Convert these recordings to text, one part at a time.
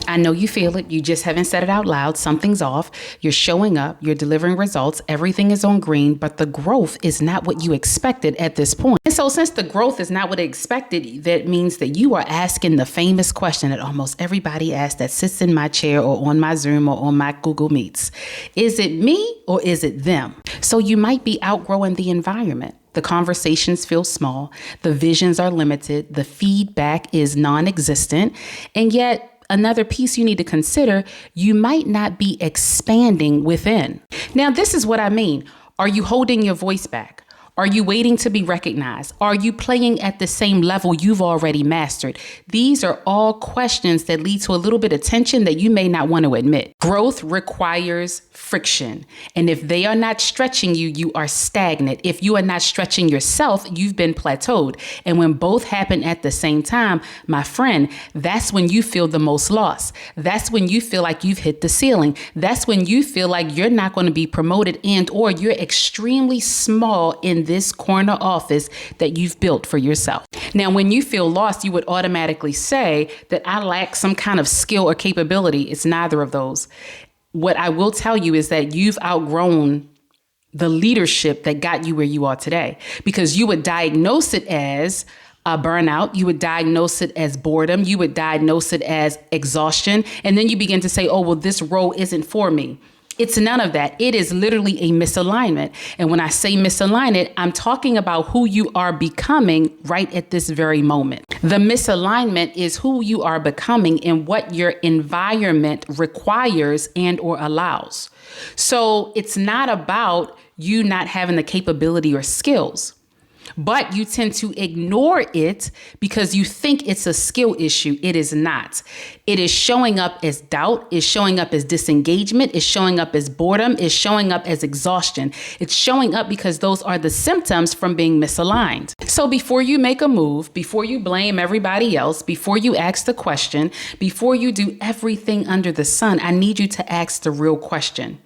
I know you feel it. You just haven't said it out loud. Something's off. You're showing up. You're delivering results. Everything is on green, but the growth is not what you expected at this point. And so since the growth is not what expected, that means that you are asking the famous question that almost everybody asks that sits in my chair or on my Zoom or on my Google Meets. Is it me or is it them? So you might be outgrowing the environment. The conversations feel small. The visions are limited. The feedback is non-existent. And yet, another piece you need to consider, you might not be expanding within. Now, this is what I mean. Are you holding your voice back? Are you waiting to be recognized? Are you playing at the same level you've already mastered? These are all questions that lead to a little bit of tension that you may not want to admit. Growth requires friction. And if they are not stretching you, you are stagnant. If you are not stretching yourself, you've been plateaued. And when both happen at the same time, my friend, that's when you feel the most lost. That's when you feel like you've hit the ceiling. That's when you feel like you're not going to be promoted and or you're extremely small in this corner office that you've built for yourself. Now, when you feel lost, you would automatically say that I lack some kind of skill or capability. It's neither of those. What I will tell you is that you've outgrown the leadership that got you where you are today, because you would diagnose it as a burnout. You would diagnose it as boredom. You would diagnose it as exhaustion. And then you begin to say, oh, well, this role isn't for me. It's none of that. It is literally a misalignment. And when I say misalignment, I'm talking about who you are becoming right at this very moment. The misalignment is who you are becoming and what your environment requires and or allows. So it's not about you not having the capability or skills, but you tend to ignore it because you think it's a skill issue. It is not. It is showing up as doubt, is showing up as disengagement, is showing up as boredom, is showing up as exhaustion. It's showing up because those are the symptoms from being misaligned. So before you make a move, before you blame everybody else, before you ask the question, before you do everything under the sun, I need you to ask the real question.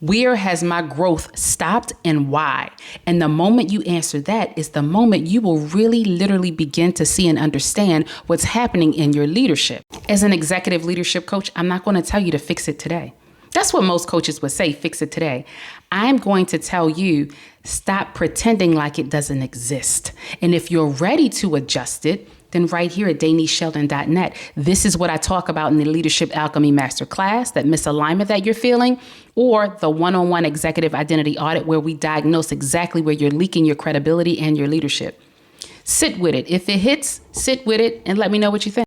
Where has my growth stopped and why? And the moment you answer that is the moment you will really literally begin to see and understand what's happening in your leadership. As an executive leadership coach, I'm not going to tell you to fix it today. That's what most coaches would say, fix it today. I'm going to tell you, stop pretending like it doesn't exist. And if you're ready to adjust it, then right here at DeniseSheldon.net, this is what I talk about in the Leadership Alchemy Masterclass, that misalignment that you're feeling, or the one-on-one executive identity audit where we diagnose exactly where you're leaking your credibility and your leadership. Sit with it. If it hits, sit with it and let me know what you think.